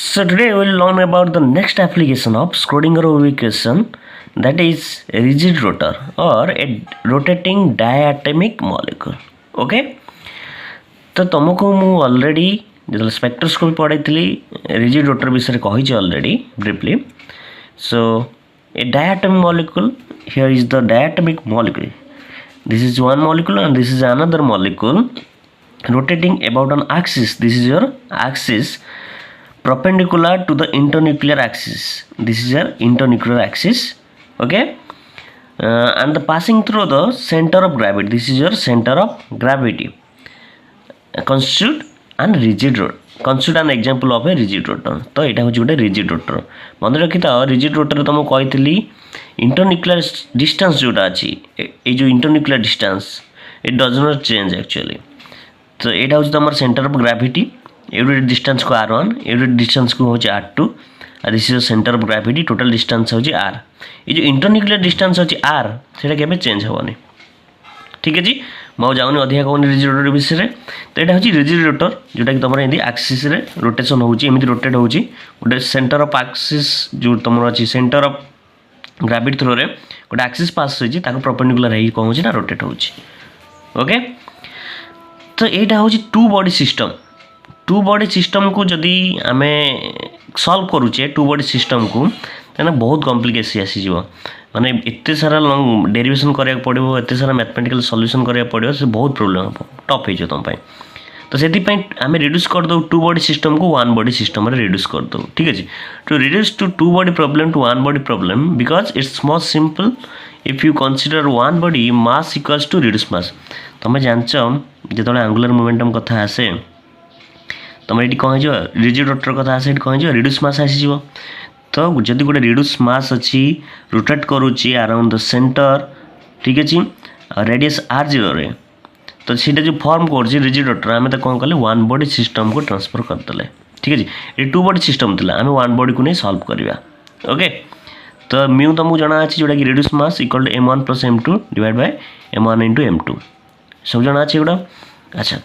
So today we will learn about the next application of Schrodinger equation, that is rigid rotor or a rotating diatomic molecule. Okay, तो तुमको मु already जो spectroscopy पढ़ाई rigid rotor विषय कही already briefly. So a diatomic molecule, here is the diatomic molecule. This is one molecule and this is another molecule rotating about an axis. This is your axis perpendicular to the internuclear axis. This is your internuclear axis. Okay, and the passing through the center of gravity. This is your center of gravity. Constitute and rigid rotor. Constitute an example of a rigid rotor. तो यहाँ हूँ गोटे rigid rotor. मन रखी था rigid rotor तुमको कही internuclear distance जोटा अच्छी ये जो internuclear distance it does not change actually. तो यहाँ हूँ तुम center of gravity. Unit distance को r1, यूनिट डिस्टेंस को होची r2, और this is centre of gravity. Total distance होची r. ये जो इंटरन्यूक्लियर डिस्टेंस होची r सेटा केबे चेंज होबनी. ठीक है जी, मौ जाउनी अधिका कोन रिजिड रोटर विषय रे. तो एटा होची रिजिड रोटर जोटा कि तमर एंदी एक्सिस रे रोटेशन होची, एमिति रोटेट होची. गोटे सेंटर ऑफ एक्सिस जो तमर अछि सेंटर ऑफ ग्रेविटी थ्रो रे गोटे एक्सिस पास होची, ताको परपेंडिकुलर हे कोन होची ना रोटेट होची. ओके, तो एटा होची two body system. Two body system को जदि आम सॉल्व करुचे टू बॉडी सिस्टम को तो बहुत कॉम्प्लिकेसी आसीज. माने एत सारा लॉन्ग डेरिवेशन करा पड़ो, एत सारा मैथमेटिकल सॉल्यूशन करा पड़ो, से बहुत प्रोब्लेम टफ हो तुम. तो से आम रिड्यूस करदे टू बॉडी सिस्टम को वन बॉडी सिस्टम रे रिड्यूस करदे. ठीक है, to reduce two body problem to one body problem because it's most simple if you consider one body mass equals to reduce mass. तुम जानच जो angular momentum कथा आसे तुम ये कौन हो रिजिड रोटर कथा आसे कौन हो रिड्यूस मास आसीज. तो जदि गोटे रिड्यूस मास अच्छी रोटेट करुच्ची अराउंड द सेंटर. ठीक अच्छे, रेडियस r0 रे, तो सीटा जो फॉर्म कर रिजिड रोटर आम तो कौन कले वन बॉडी सिस्टम को ट्रांसफर करदे. ठीक है, ये टू बॉडी सिस्टम थी आम वन बॉडी को नहीं सॉल्व करवा. ओके, तो म्यू तुमको जना अच्छी जोटा कि reduce mass equal to m1 plus m2 divide by m1 into m2 सब जना अच्छे गुड़ा. अच्छा,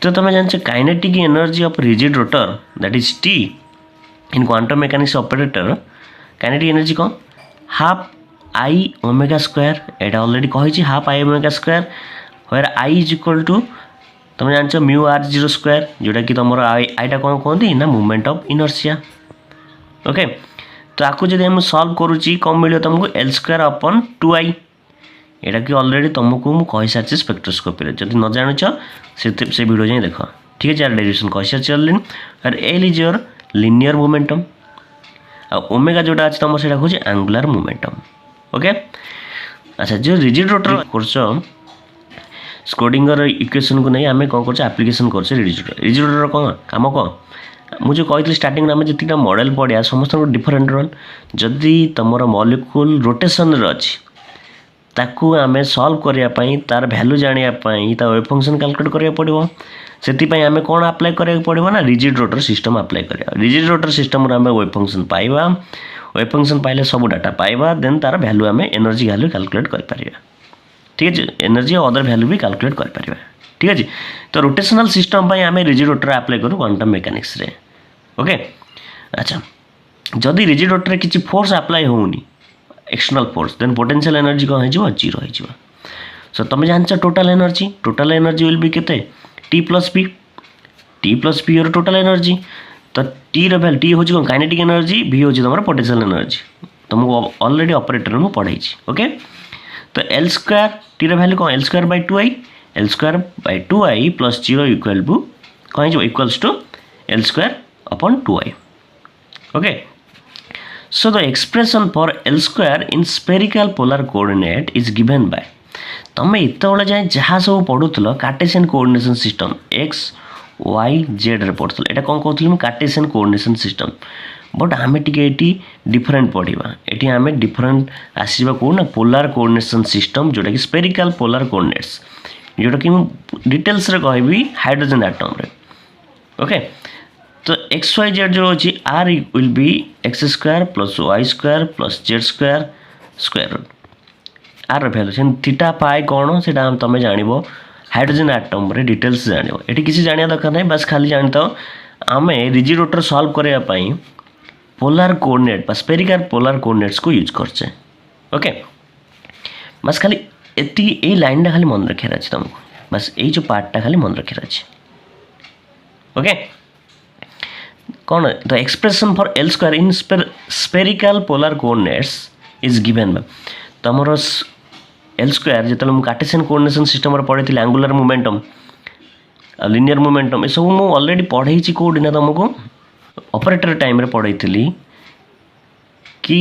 तो तुम जानते kinetic energy of rigid rotor that is T in quantum mechanics operator. Kinetic energy कौन हाफ आई ओमेगा स्क्वायर. एटा ऑलरेडी कही half I omega square where I is equal to तुम जानते म्यू r0 स्क्वायर जोटा कि तुम आईटा कौन कहती ना मूवमेंट ऑफ इनर्शिया. ओके, तो आपको जब हम सॉल्व करुच्ची कौन मिले तुमको एल स्क्वायर अपन 2i. एटा कि ऑलरेडी तुमको मुझे कही सारी स्पेक्ट्रोस्कोपी जब न जान से वीडियो जाए देख. ठीक है, यार डेरिवेशन कही सारी ऑलरेडी. और L is your linear momentum आ ओमेगा जोटा अच्छे तुम से हूँ एंगुलर मोमेंटम. ओके, अच्छा, जो रिजिड रोटर कर स्क्रोडिंगर इक्वेशन को नहीं आम कौन कर एप्लिकेशन कर रिजिड रोटर कौन काम कौन मुझे कही स्टार्टिंग में जितना मॉडल पढ़िया समस्त डिफरेंट रोल. जदि तुम मॉलिक्यूल रोटेशन अच्छी ताकू आम सॉल्व करने तार वैल्यू जानापी ता वेव फंक्शन कैलकुलेट करा पड़ो. से आम कौन अप्लाई करा पड़ो ना रिजिड रोटर सिस्टम अप्लाई करा. रिजिड रोटर सिस्टम आम वेव फंक्शन पाइबा, वेव फंक्शन पाइले सब डाटा पाइबा, देन तार वैल्यू आम एनर्जी वैल्यू कैलकुलेट कर पारिबा. ठीक है, एनर्जी और अदर वैल्यू भी कैलकुलेट कर पारिबा. ठीक है, तो रोटेशनल सिस्टम आम रिजिड रोटर अप्लाई करूँ क्वांटम मैकेनिक्स रे. ओके, अच्छा, जदि रिजिड रोटर किसी फोर्स अप्लाई होनी external force then potential energy कौन हो जीरो हो. सो तुम जानते टोटल एनर्जी विल बी केते T plus P your total energy. तो टी वैल्यू टी हूँ कौन काइनेटिक एनर्जी, भी हूँ तुम पोटेंशियल एनर्जी. तुमको ऑलरेडी ऑपरेटर में पढ़ाई. ओके, तो एल स्क्वायर टी वैल्यू कौन L square by 2i. L square by 2i plus 0 equal to कौन हो equals to L square upon 2i. Okay, so the expression for L square in spherical polar coordinate is given by तुम इतने जाए जहाँ सब पढ़ुल Cartesian coordination system x y z रे पढ़ुल. एटा कौन कहूँ कार्टेशियन कोऑर्डिनेशन सिस्टम. बट आम टी डिफरेंट पढ़ा. ये आम डिफरेंट आसवा कौन ना पोलार कोऑर्डिनेशन सिस्टम जोटा कि स्फेरिकल पोलार कोऑर्डिनेट्स जोटा कि डिटेल्स रे कहबी हाइड्रोजन एटम रे. ओके, तो एक्स वाई जेड जो अच्छी R will be X square plus Y square plus Z square square root. R value से थीटा पाए कौन से तुम जान हाइड्रोजन एटम रे डिटेल्स जान. ये किसी जाना दरकार नहीं, बस खाली जानता आम रिजिड रोटर सॉल्व करने polar coordinate spherical polar coordinates को यूज करचे ओके बस खाली ये लाइन खाली मन रखार अच्छे तुमको बस ये जो पार्टा खाली मन रखार अच्छे ओके कौन the expression for L square in spherical polar coordinates is given तुम एल स्क्वायर जो मुझे कार्टेशियन कोऑर्डिनेशन सिस्टम पढ़ी थी एंगुलर मोमेंटम लिनियर मोमेंटम ये सब मुझे ऑलरेडी पढ़ाई कौटी ना तुमको ऑपरेटर टाइम रे पढ़ाई थी कि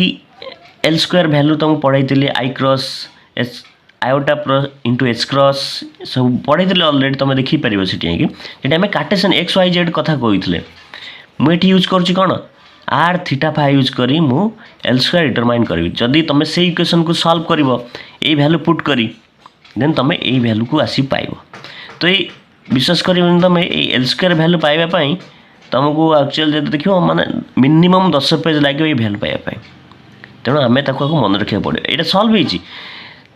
एल स्क्वायर वैल्यू तुमको पढ़ाई थी I cross H iota into H cross सब पढ़ाई थी ऑलरेडी तुम देखिपर से आम कार्टेशियन एक्स वाई जेड कथा कहते मुझे यूज करुँच कौन आर थीटा फाइ यूज करी मु एल स्क्वायर डिटरमाइन करी जदि तुम से इक्वेशन को सॉल्व कर ये वैल्यू पुट करी देन तुम ये वैल्यू को आसी पाइब तो ये विश्वास कर तुम एल स्क्वायर वैल्यू पाइबापी तुमको एक्चुअल जब देख माने मिनिमम 10 पेज लगे ये वैल्यू पाइबापी तेणु आम मन रखा पड़ो ये सॉल्व हो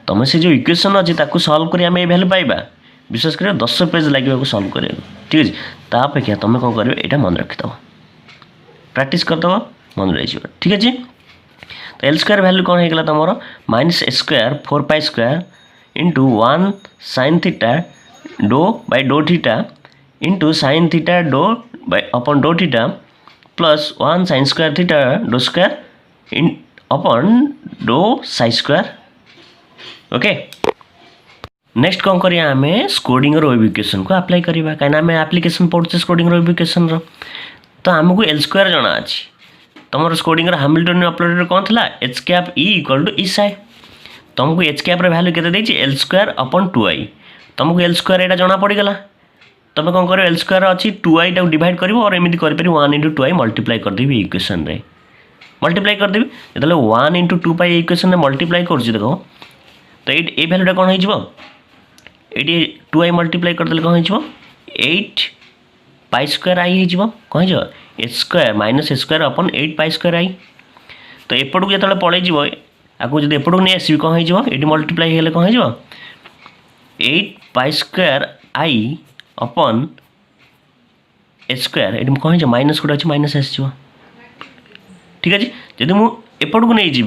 तुम से जो इक्वेशन अच्छी सॉल्व कर आम ये वैल्यू पाइबा विश्वास कर 10 पेज लगे सॉल्व कर ठीक है तापेक्षा तुम कौन कर यहाँ मन रखिदेव प्रैक्टिस करदेव मन रही ठीक है तो एल स्क्वायर वैल्यू कौन होगा तुम minus A square 4 pi square into 1 sine theta डो बाय डो थीटा इंटू साइन थीटा डो बाय अपॉन डो theta plus 1 sine square theta डो स्क्वायर इन अपॉन डो साइ स्क्वायर ओके नेक्स्ट कौन करिया आम स्कोडिंगर वेव इक्वेशन को अप्लाई करवा कहीं आम एप्लिकेशन पढ़ुचे स्कोडिंगर वेव इक्वेशन तो आमको एल स्क्वायर जना अच्छी तुम स्कोडिंगर हैमिल्टन अपलोडेड कौन था H cap E equal to E psi तुमको एच कैप वैल्यू के एल स्क्वायर अपॉन 2i तुमको एल स्क्वायर यहाँ जना पड़गला तुम कौन कर एल स्क्वायर अच्छी 2i टाक डिवाइड कर और एमती कर 1 इंटू 2i मल्टीप्लाई करदेवी इक्वेशन रे मल्टीप्लाई करदेवी जो 1 इंटू 2 पाई इक्वेशन में मल्टीप्लाई कर देख तो ये वैल्यूटा कौन हो 2i मल्टीप्लाई करदे कौन हो 8 पाई स्क्वायर आई हो कौन हो H square minus H square upon 8 pi square I तो एपटू जो पलैज आपको जब एपटू नहीं आसवि कौन हो मल्टीप्लाई होगा कौन हो 8 pi square I upon H square ये कौन हो माइनस गोटे अच्छे माइनस आस ठीक है जब मुझे एपटू नहीं जी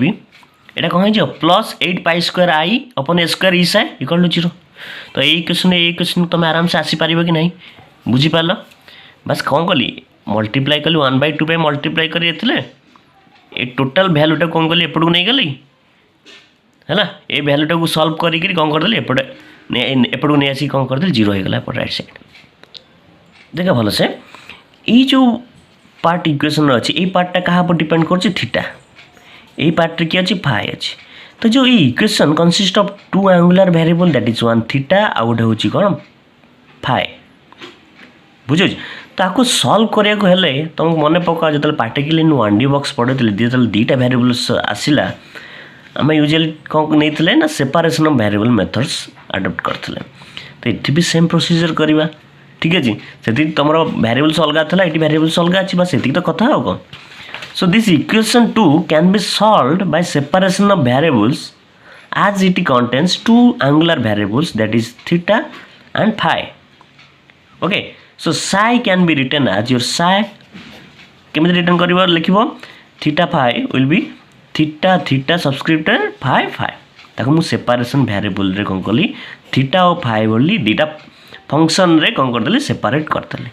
यहाँ कौन हो plus 8 pi square I upon H square E psi equal to 0 तो ये क्वेश्चन तुम आराम से आसीपार कि नहीं बुझीपार बस कौन कली मल्टीप्लाई कली 1/2 पे मल्टीप्लाई कर टोटाल भैल्यूटा कौन कली एपटू नहीं गली है ये भैल्यूटा को सॉल्व करी कौन करदे एपटू नहीं आसिक कौन करदे 0 हो गला राइट साइड देखा भल से ये जो पार्ट इक्वेशन अच्छी ये पार्टा क्या डिपेंड कर थीटा यही पार्ट किए अच्छी फाइ अच्छी तो जो ये equation consist of 2 angular variable that is 1 theta आ गोटे हूँ कौन फाइ बुझे तो आपको सॉल्व करने हेले तुमको मन पका जो पार्टिकल इन 1D बॉक्स पढ़े जो दुईटा वेरिएबल्स आसला आम यूजुअली कौन नहीं ना separation of variable methods adopt करते तो ये भी सेम प्रोसीजर करवा ठीक है से तुम वेरिएबल्स अलग था ये वेरिएबल्स अलग अच्छी बस ये तो कथा हो कौन so this equation 2 can be solved by separation of variables as it contains 2 angular variables that is theta and phi okay so psi can be written as your psi केमिति रिटर्न करिवो लिखिवो theta phi will be theta theta subscripted phi phi ताको मु separation variable रे कोन कली theta और phi बोली दुईटा फंक्शन रे कोन करदेली सेपरेट करदेली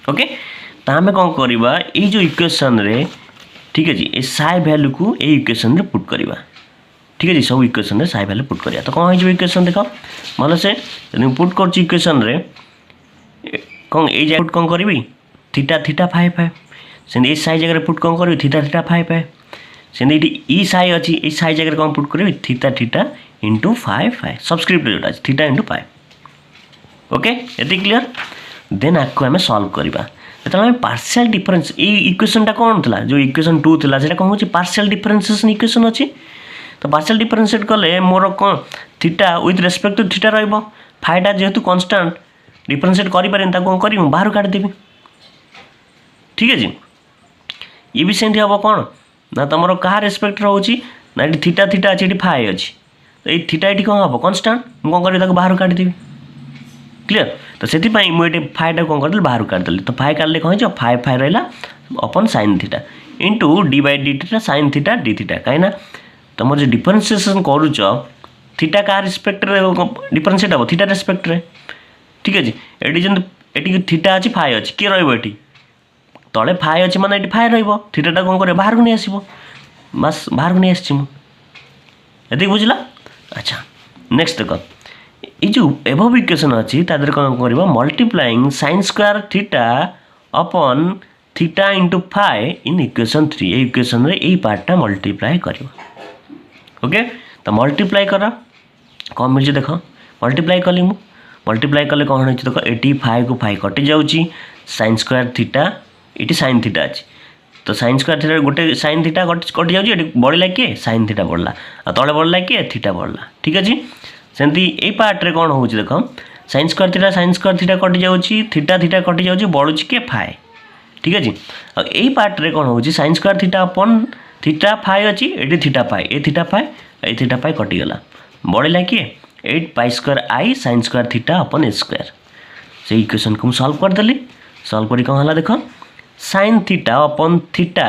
ओके तो आम कौन करवा ये जो इक्वेशन रे ठीक है ये साइ वैल्यू को ये इक्वेशन रे पुट करवा ठीक है सब इक्वेशन रे साइ वैल्यू पुट करवा तो कौन हो इक्वेशन देख भल से पुट कर इक्वेशन रे कौन ये जगह पुट कौन करी थीटा थीटा फाइ फाइ से साइ जगह पुट कौन करी थीटा थीटा फाइ फाइ से ई साइ अच्छी ये साइ जगह कौन पुट करी theta theta into phi phi subscript जोटा थीटा इंटू फाइ ओके ये क्लीयर देन आपको आम सॉल्व करवा जो पार्शियल डिफरेंस ये इक्वेशनटा कौन था जो इक्वेशन 2 था से कौन हो पार्शियल डिफरेंशिएशन इक्वेशन अच्छी तो पार्शियल डिफरेंशिएट कले मोर कौन theta with respect to theta फाइटा जेहेतु कन्स्टांट डिफरेंशिएट करें कौन कर बाहर काटिदेवी ठीक है ये भी सेमती हम कौन ना तुम क्या रेस्पेक्ट रोचे ना ये थीटा थीटा अच्छी ये फाइ अच्छी तो ये थीटा ये कौन हम कन्स्टांट कौन कर बाहर काटिदेवी क्लीयर तो से मुझे फाइटा कौन करदेली बाहर काटिदेली तो फाइ काटिले कौन हो फाइ फाइ रहा upon sine theta into D by D theta sine theta D theta कहीं तुम जो डिफरेंशिएशन करुच थीटा क्या रिस्पेक्ट डिफरेंशिएट हम थीटा रेस्पेक्ट रे ठीक है ये जब ये थीटा अच्छी फाइ अच्छी किए रही तले फाइ अच्छी माने ये फाइ रीटाटा कौन कर बाहर को नहीं आसो बस बाहर को नहीं आसी बुझला। अच्छा नेक्स्ट देख ये जो एभव इक्वेशन अच्छी तादेह कौन कर multiplying sine square theta upon theta into phi in equation 3 ये इक्वेशन रे यही पार्टा मल्टीप्लाई कर ओके तो मल्टीप्लाई कर कौन मिल देख मल्टीप्लाई कली मु मल्टीप्लाई कले कौन हो देख ये फाइ को फाइ कटि जाऊँगी साइन स्क्वायर थीटा ये साइन थीटा अच्छी तो साइन स्क्वायर थीटा गोटे साइन थीटा कटि जाऊँगी बढ़ला किए साइन थीटा बढ़ला तले बढ़ला किए थीटा बढ़ला ठीक अच्छे सेमती ये पार्ट्रे कौन हो देख साइन स्क्वायर थीटा कटि जाऊँगी थीटा थीटा कटि जाऊँगी बढ़ुची किए फाइ ठीक अच्छे यही पार्ट्रे कौन हो sign square theta upon theta phi अच्छी ये थीटा फाइ ये थीटा फाइ कटिगला बढ़ला किए 8 पाई स्क्वायर आई साइन स्क्वायर थीटा अपन ए स्क्वायर से इक्वेशन को सॉल्व करदेली सॉल्व करी कौन है देख sine theta upon theta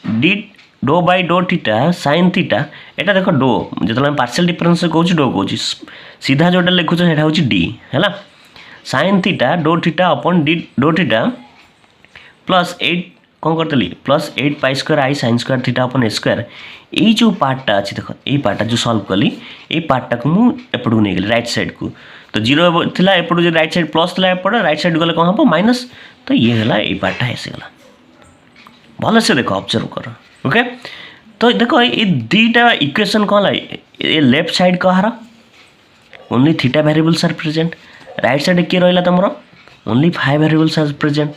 D dough by dough theta sine theta एटा देख डो जो पार्शियल डिफरेंस कौच डो कौच सीधा जोटा लिखुच हूँ डी है साइन थीटा डो थीटा अपन डी डो थीटा प्लस 8 कौन करदेली प्लस 8 पाई स्क्वायर आई साइन स्क्वायर थीटा अपन ए स्क्वायर यही जो पार्टा अच्छी देख यही पार्टा जो सॉल्व कली यही पार्टा को मुझे नहीं गली राइट साइड को तो जीरो थिला एपटू जो राइट साइड प्लस थिला एपटे राइट साइड गले कौन हम माइनस तो ये है यही पार्टा आसीगला भल से देख ऑब्जर्व कर ओके तो देख ये दुईटा इक्वेशन कौन ये लेफ्ट साइड कहार only theta variables are present right side किए रहा तुम ओनली 5 वेरिएबल्स आर प्रेजेंट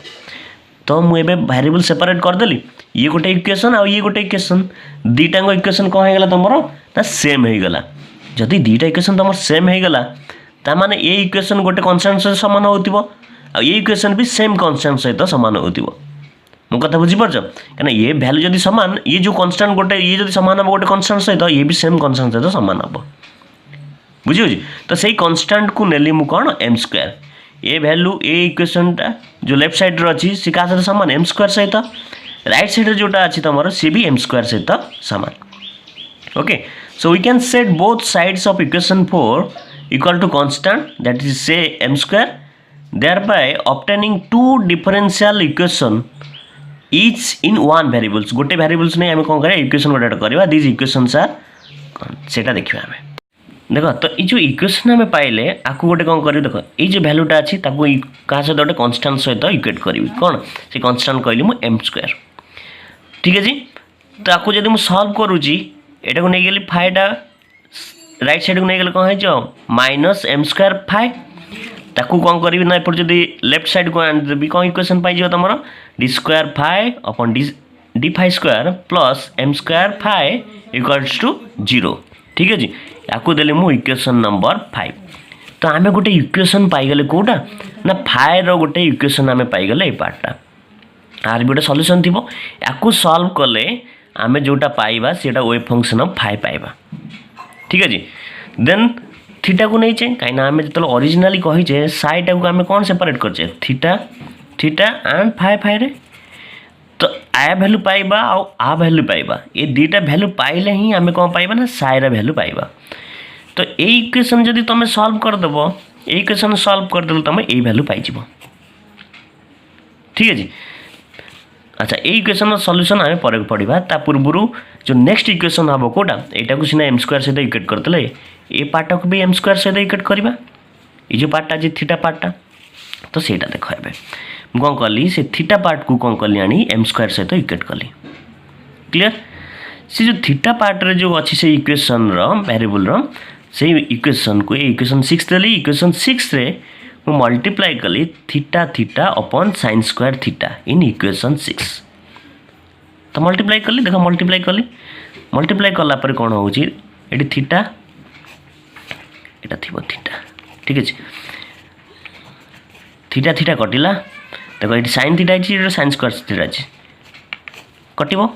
तो मुझे वेरिएबल सेपरेट करदेली ये गोटे इक्वेशन आ ये गोटे इक्वेशन दुईटा इक्वेशन कौन होगा तुम ना सेम होगला जदि दुईटा इक्वेशन तुम सेम होगला ताने ये इक्वेशन गोटे कन्स्टांट सहित सामान हो ये इक्वेशन भी सेम कन्स्टांट सहित सामान हो मो कथा बुझीपार क्या ये भैल्यू जब सामान ये जो कन्स्टांट गोटे ये जो सामान हम गोटे कन्स्टांट सहित ये भी सेम कन्स्टांट सहित सामान हम बुझी तो सही कन्स्टांट को नेली मु कौन एम स्क्वायर ये वैल्यू ये इक्वेशनटा जो लेफ्ट साइड अच्छी सी क्या सहित सामान एम स्क्वायर सहित राइट साइड जोटा अच्छी तुम सी भी एम स्क्वायर सहित सामान okay so we can set both sides of equation 4 equal to constant that is say M square thereby obtaining two differential equation each in one variables गोटे variables नहीं हमें कौन करें इक्वेशन गोटे करवा these equations are सेटा देखिए हमें देख तो ये जो इक्वेशन हमें पाइले आपको गोटे कौन करें देख ये जो वैल्यूटा अच्छी क्या सहित गोटे कन्स्टांट सहित इक्वेट करी कौन से कन्स्टांट कहली मुझे एम स्क्वायर ठीक है जी तो आपको जब मुझे सल्व करुँची एटा को नहीं गली फाइटा राइट साइड को नहीं गले कौन हो माइनस एम स्क्वायर फाइ ताकू कौन करी ना एपट जब लेफ्ट साइड को आनी कौन इक्वेशन पाई तुम D square phi upon D phi square plus M square phi equals to 0 ठीक है जी याकू देली मु इक्वेशन नंबर 5 तो आम गोटे इक्वेशन पाईगले कौटा ना फाइर गोटे इक्वेशन आम पाईगले ये पार्टा आर भी गोटे सल्यूशन थी याकू सल्व कले आम जोटा पाइबा सेटा वेव फंक्शन ऑफ 5 पाइबा ठीक है जी देन थीटा को नहीं कहीं आम जो ओरिजिनाली कहीचे साइटा को आम कौन सेपरेट करचे theta theta and phi phi रे तो आ भैल्यू पाइबा आ भैल्यू पाइबा ये दुईटा भैल्यू पाइले ही आम कौन पाइबा ना साइर भैल्यू पाइबा तो ये इक्वेशन जब तुम सल्व करदेव ये इक्वेशन सल्व करदेल तुम ये भैल्यू पाइज ठीक है जी अच्छा ये इक्वेशन सल्यूशन आम पर पढ़ा ता पूर्व जो नेक्स्ट इक्वेशन हम कौटा यहाँ को सीना एम स्क्वायर सहित इक्वेट करते ये पार्टा को भी एम स्क्वायर सहित इक्वेट करवा ये जो पार्टा जी थीटा पार्टा तो सेटा देख ए कौन कली से थीटा पार्ट को कौन कली आनी एम स्क्वायर सहित इक्वेट कली क्लियर से जो थीटा पार्ट रे जो अच्छी से इक्वेशन वेरिएबल से इक्वेशन को इक्वेशन 6 देली इक्वेशन 6 रे मु मल्टीप्लाई कली theta theta upon sign square theta in equation 6 तो मल्टीप्लाई कली देख मल्टीप्लाई कला पर कौन हो थीटा यहाँ थी थीटा ठीक है थीटा थीटा कटिला देख ये साइन थीटा है साइन स्क्वायर थीटा अच्छे कटो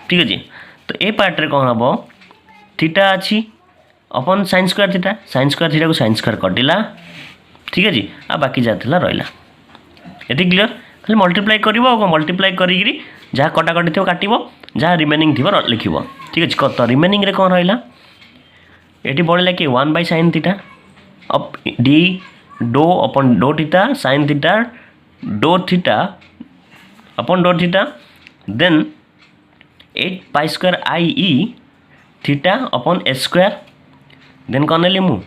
ठीक है तो ये पार्ट कौन हम थीटा अच्छी अपन साइन स्क्वायर थीटा को साइन स्क्वायर कटिला ठीक है जी आ बाकी जहाँ थिला रहिला एति क्लियर खाली मल्टीप्लाई करिवो आ मल्टीप्लाई करिगिरी जहाँ कटाकटी थो काटिवो जहाँ रिमेनिंग थी लिखिवो ठीक है कत रिमेनिंग रे कौन रहिला एटी बढ़ला कि 1/sin थीटा अप डी डो अपन डो थीटा sin थीटा डो थीटा अपन डो theta then 8π² i theta upon s² then कौन नेली मु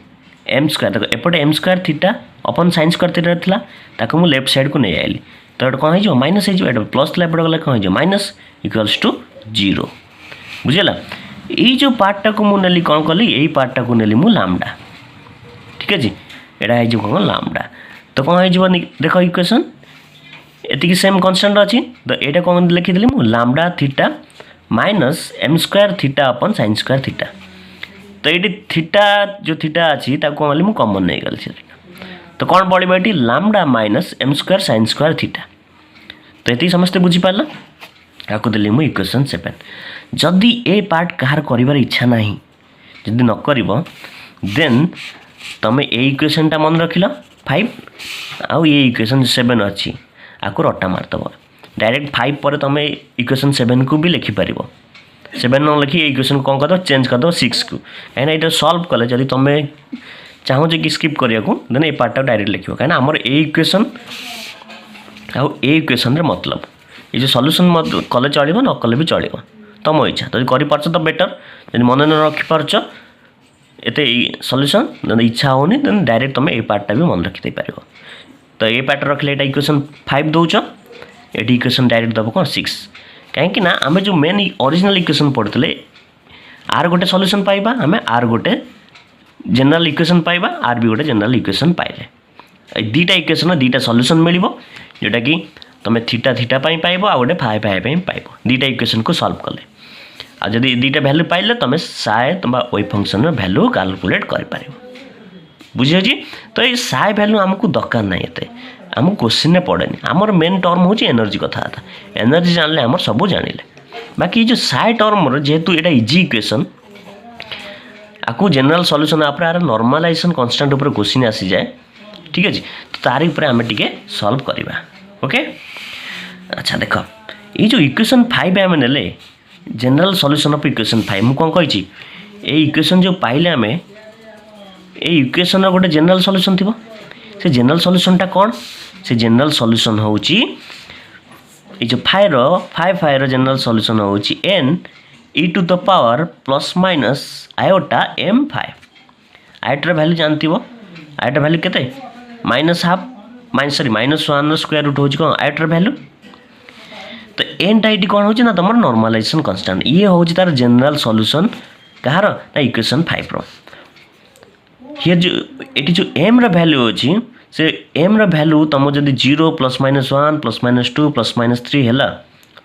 m² देखो एपटे m² theta upon sin² theta थिला ताको मु लेफ्ट साइड को नहीं आइली तो एटा कौन हो माइनस हो प्लस थिला एपटे गला कौन हो माइनस इक्वल्स टू 0 बुझेला ये जो पार्टा को मु नेली कौन कली यही पार्टा को नेली मु लैम्डा ठीक है जी एटा है जो कौन लैम्डा तो कौन हो देखो इक्वेशन एति सेम कांस्टेंट अछि तो एटा कौन लिखि देली मु lambda theta minus m² theta upon sin² theta तो ये थीटा जो थीटा अच्छी कौन मु कॉमन नहीं गल तो कौन पड़े ये lambda minus m² sin² theta तो ये समस्ते बुझीपार आपको देली मु इक्वेशन 7 जदि ए पार्ट कहार करिवार इच्छा नहीं जदि न करिवो देन तमे ए इक्वेशन टा मन रखिलो 5 आउ ये इक्वेशन 7 अच्छी आपको रट्टा मारदब डायरेक्ट 5 पर तमे इक्वेशन 7 को भी लिखि पारिबो 7 न लिखि ए इक्वेशन कौन कर चेंज कर 6 को कहीं ये सॉल्व कले जदि तमे चाहो कि स्किप करिया को देन ए पार्ट डायरेक्ट लिखिबो कहीं हमर ए इक्वेशन आउ ए इक्वेशन रे मतलब ये जो सॉल्यूशन कले चलिबो न कले भी चलिबो तुम इच्छा तो करि पारछ तो बेटर जदि मन न रखि पारछ एते सॉल्यूशन जदि इच्छा होनी देन डायरेक्ट तुम ए पार्टटा भी मन रखि दे पारिबो तो ए पार्ट रखले एटा इक्वेशन 5 दउछ एटी इक्वेशन डायरेक्ट दबो कोन 6 कहीं ना आम जो मेन ओरिजिनल इक्वेशन पढ़ते आर गोटे सॉल्यूशन पाइबा आम आर गोटे जनरल इक्वेशन पाइबा आर भी गोटे जनरल इक्वेशन पाइले दीटा इक्वेशन दीटा सॉल्यूशन मिलिबो जोटा कि तुम थीटा थीटा पाइबो आ गोटे फाइ फाइ पाइबो दीटा इक्वेशन को सॉल्व कले आ जदि दीटा वैल्यू पाइले तुम साय तुम वेव फंक्शन वैल्यू कैलकुलेट कर पारिबो बुझियो जी तो ये साय वैल्यू हमको दरकार नहीं एते आम क्वेश्चन में पड़ेनि आमर मेन टर्म हूँ एनर्जी कथा एनर्जी जानले आमर सब जानिले बाकी जो साय टर्म जेहेतु एटा इजी इक्वेशन आपको जनरल सॉल्यूशन आपरे आर नॉर्मलाइजेशन कांस्टेंट ऊपर क्वेश्चन आसी जाए ठीक है जी तो तारी ऊपर आम टिके सॉल्व करवा ओके अच्छा देख ये जो इक्वेशन 5 आम नेले जनरल सॉल्यूशन ऑफ इक्वेशन 5 मु कौन कही ए इक्वेशन जो पाइले आम ए इक्वेशन गोटे जनरल सॉल्यूशन थी से जनरल सॉल्यूशन टा कौन से जनरल सॉल्यूशन होची ये जो फाइव जनरल सॉल्यूशन होची n e to the power plus minus iota m5 आयोटार वैल्यू जानती हो आयोटार वैल्यू केते -½ -1 स्क्वायर रूट होची कौन आयोटार वैल्यू तो n टा ये कौन होची ना तुम नॉर्मलाइजेशन कांस्टेंट ये होची तार जनरल सॉल्यूशन कहार ना इक्वेशन 5 रो हियर जो एटी जो m रा वैल्यू होची से m रा वैल्यू तुम जदि 0 +-1 +-2 +-3 हैला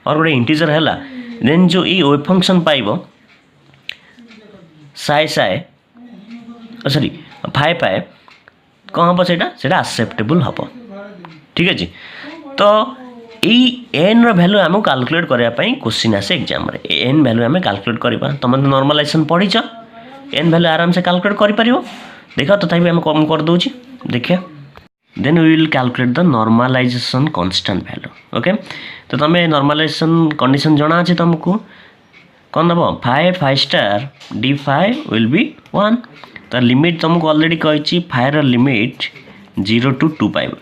और गोटे इंटीजर हैला देन जो ई वेव फंक्शन पाइबो साय सॉरी 5 कौन हम सेटा एक्सेप्टेबल हम ठीक है जी तो ई n रा वैल्यू आम कैलकुलेट करने क्वेश्चन आसे एग्जाम रे n वैल्यू आम कैलकुलेट करबा तुम नॉर्मलाइजेशन पढ़ीच n वैल्यू आराम से कैलकुलेट कर पारिबो देखा तथापि आम कम कर दूची देखिए then we will calculate the normalization constant value okay तो तुम नॉर्मलाइजेशन कंडीशन जना अच्छे तुमको कौन दब 5 d5 विल बी 1 तो लिमिट तुमको ऑलरेडी कही 5 लिमिट 0 to 2 पाइब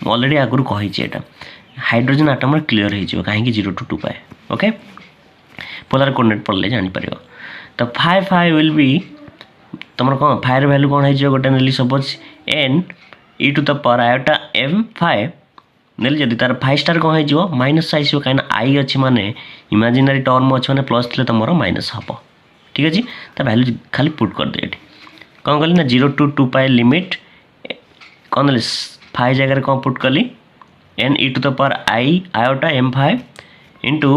ऑलरेडी आगुरी कही हाइड्रोजन आटम क्लीयर हो कहीं 0 to 2 पाए ओके पोलर कोऑर्डिनेट पढ़ले जापर तो 5 विल बी तुम कौन 5 वैल्यू कौन हो गोटे नेली suppose n e to the power iota m5 नेली जदि तार 5 स्टार कौन हो माइनस आसो कहीं आई अच्छी माने इमेजिनरी टर्म अच्छे मैंने प्लस थे तुम माइनस हम ठीक अच्छे तो वैल्यू खाली पुट कर दे कौन कली ना 0 to 2 पाए लिमिट कौन ना 5 जगह कौन पुट कली n e to the power I iota m5 into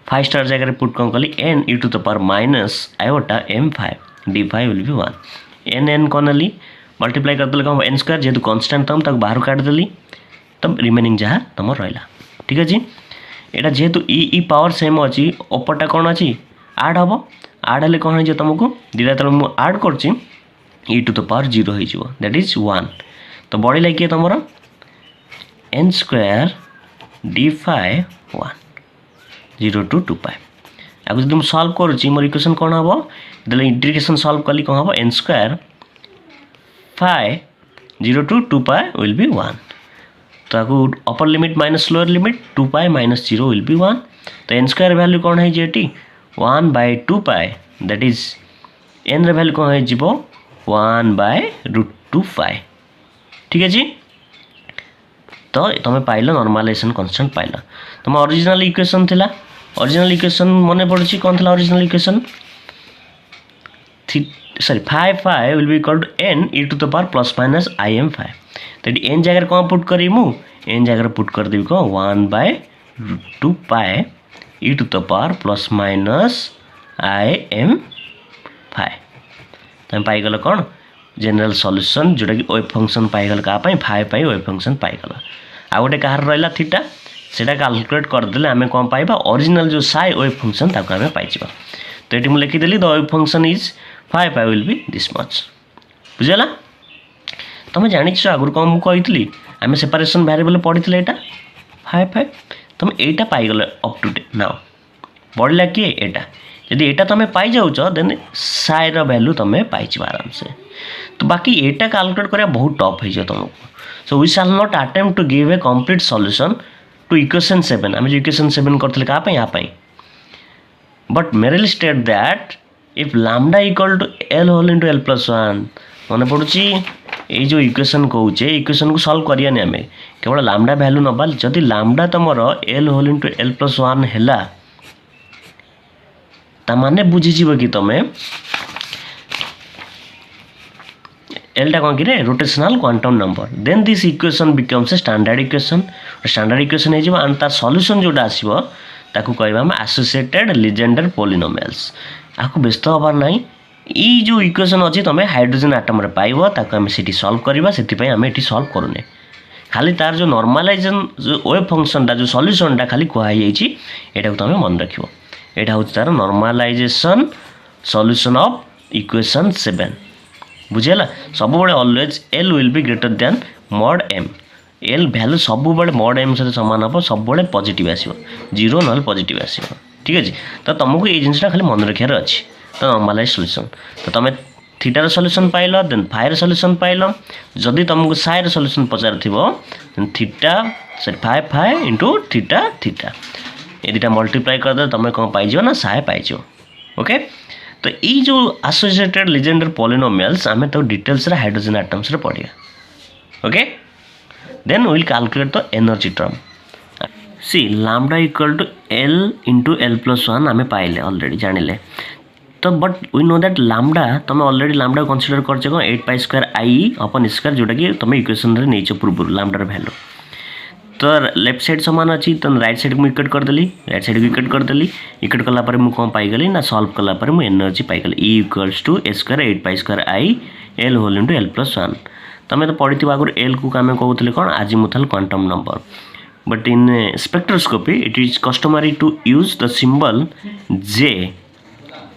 5 star जगह पुट कौन कली n e to the power minus iota m5 d5 will be 1 n कौन ली मल्टीप्लाई करदे कौन n² जेहेतु कांस्टेंट तुम तक बाहर काटिदेली तब रिमेनिंग जहाँ तुम रहा ठीक अच्छे यहाँ जेहेतु ई पावर सेम अच्छी ओपरटा कौन अच्छी आड हम आड हेल्ले कौन हो तुमको दीटा तक मुझे आड कर e टू द पावर 0 हो दैट इज 1 तो बढ़ला किए तुम n square D phi 1 0 to 2 पाए आगे जब मुझे सल्व करुच्ची मोर इक्वेशन कौन हम जो इंटीग्रेशन सल्व कली कौन हम n स्क्वायर फाइ 0 to 2 पाए विल बी 1 तो आपको upper limit minus lower limit 2 pi minus 0 will be 1 तो n स्क्वायर वैल्यू कौन है ये 1/2 पाए दैट इज n वैल्यू कौन है जीवो 1/√2 पाए ठीक है जी। तो तुम पाइल नॉर्मलाइजेशन कांस्टेंट पाइल तुम ओरिजिनल इक्वेशन थिला ओरिजिनल इक्वेशन मन पड़ी कौन था original equation sorry phi will be equal to n e⁻ plus minus im5 तो n जगह कौन पुट करी मु n जगह पुट कर देबी कौन 1/2 पाए e⁻ प्लस माइनस im5 तुम पाइगल कौन जनरल सॉल्यूशन जोटा कि वेव फंक्शन पाइगल का फाइ पाई वेव फंक्शन पाइगल आ गोटे कहार रहा थीटा सेटा कैलकुलेट करदे आम कौन पाइबा ओरिजिनल जो साइ वेव फंक्शन ताको आम पाइबा तो ये मुझे लिखिदेली the wave function is phi pi will be this much बुझेगा तुम जानिछ आगुरी कौन मुझे कही आम सेपरेशन वेरिएबल पढ़ी यहाँ फाइ फाइ तुम यहाँ पाइगल अप टू डे नाउ बढ़ला किए यहाँ यदि यहाँ तुम पाई जाऊच देन साइर वैल्यू तुम पाइज आराम से तो बाकी यहाँ कैलकुलेट करा बहुत टफ हो तुमको so we shall not attempt to give a complete solution to equation 7 आम जो इक्वेशन 7 करते क्या but merely state that if lambda equal to L whole into L plus 1 मन पड़ुची ये जो इक्वेशन कौचे इक्वेशन को सॉल्व करिया आम केवल लैम्डा वैल्यू नबा जदि लैम्डा तुमर L whole into L plus 1 है ताने बुझीज कि तुम एलटा कौन कि rotational quantum number then this equation becomes a standard equation हो एंड तार सॉल्यूशन जोटा आसो ताकू कहवा आम एसोसिएटेड लीजेंडर पॉलिनोमियल्स आपको व्यस्त हबार ना ये जो इक्वेशन अच्छी तुम हाइड्रोजन आटम रे पाइबो ताकू आम से सॉल्व करवा से आम ये सॉल्व करूने खाली तार जो नॉर्मलाइजेशन जो वेव फंक्शनटा जो सॉल्यूशनटा खाली कहुई यहाँ को तुम मन रख यहाँ हूँ तार नॉर्मलाइजेशन सॉल्यूशन ऑफ इक्वेशन 7 बुझेगा सब बड़े always L will be greater than mod M L value सब बड़े मॉड एम सहित सामान हम सब बड़े पॉजिटिव आसो जीरो ना पॉजिटिव आसो ठीक है तो तुमको ये जिनसा खाली मन रखार अच्छी तो नॉर्मलाइज सॉल्यूशन तो तुम थीटार सॉल्यूशन पाइल देन फाइर सॉल्यूशन पाइल जदि तुमको साइर सॉल्यूशन पचार then theta sorry phi into theta theta ये दुटा मल्टीप्लाई करदे तुम कौन पाइज ना साइ पाइज ओके तो ये जो एसोसिएटेड लीजेंडर पॉलिनोमियल्स आम तो डिटेल्स हाइड्रोजन एटम्स रे पढ़िया okay then will calculate the energy term C lambda equal to L into L plus 1 आम पाइले ऑलरेडी जानिले तो but we know that lambda तुम ऑलरेडी लैम्डा कंसीडर कर 8π² आई अपन स्क्वायर जोटा कि तुम इक्वेशन रे नहीं पूर्व लैम्डार वैल्यू तो लेफ्ट साइड सामान अच्छी तो राइट साइड को इक्वेट करदेली राइट साइड को इक्वेट करदेली इक्वेट कलापर मुझे कौन पाइगली ना सॉल्व कलापर मुझे एनर्जी पाइगली E equals to A square 8π² I L whole into L plus 1 तुम तो पढ़ी आगुरी एल को आम कहते कौन azimuthal quantum number but in spectroscopy it is customary to use the symbol J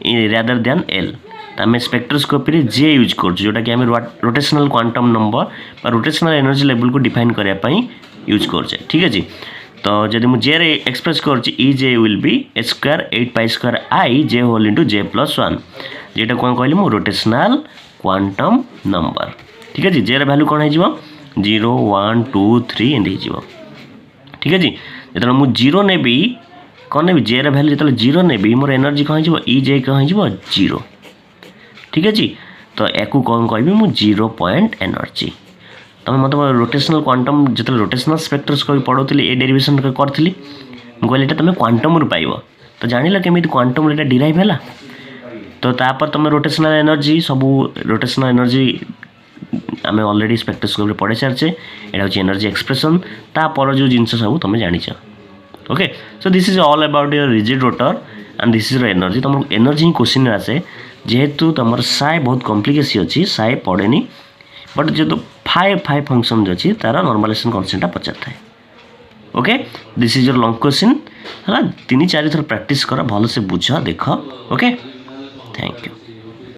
rather than L आम स्पेक्ट्रोस्कोपी जे यूज कर जोटा कि आम rotational quantum number rotational energy level को डिफाइन करने यूज कर ठीक है जी तो जब मुझे जे रे एक्सप्रेस कर J will be A square 8π² I J whole into J plus 1 जेटा कौन कहली मु रोटेशनल क्वांटम नंबर ठीक है जी जे वैल्यू कौन हो 0 1 2 3 एंड हो ठीक है जी जो मुझे जीरो नेबी कौन नेबी जे वैल्यू जो जीरो नेबी मोर एनर्जी कौन हो ई जे कौन हो 0 ठीक है जी तो या कौन कह मुझे 0 पॉइंट एनर्जी तुम मतलब रोटेशनल क्वांटम जो रोटेशनल स्पेक्ट्रोस्कोपी पढ़ोली ये डेरिवेशन करी मुझे तुम क्वांटम रू पाइब तो जान केमी क्वांटम ये डिराइव है तो तापर तुम रोटेशनल एनर्जी सब रोटेशनल एनर्जी आम ऑलरेडी स्पेक्ट्रोस्कोपी पढ़े सारे यहाँ हूँ एनर्जी एक्सप्रेशन तापर जो जिन सब तुम जाच okay so this is all about your rigid rotor and this is energy तुम एनर्जी ही क्वेश्चन आसे जेहेतु तुम साइ बहुत कॉम्प्लिकेसी अच्छी साइ पड़ेनी बट जो फाइव फंक्शन जो अच्छी तार नॉर्मलाइजेशन कांस्टेंट पचार थाए okay this is your long question है 3-4 थर प्रैक्टिस कर भल से बुझ देख ओके थैंक यू।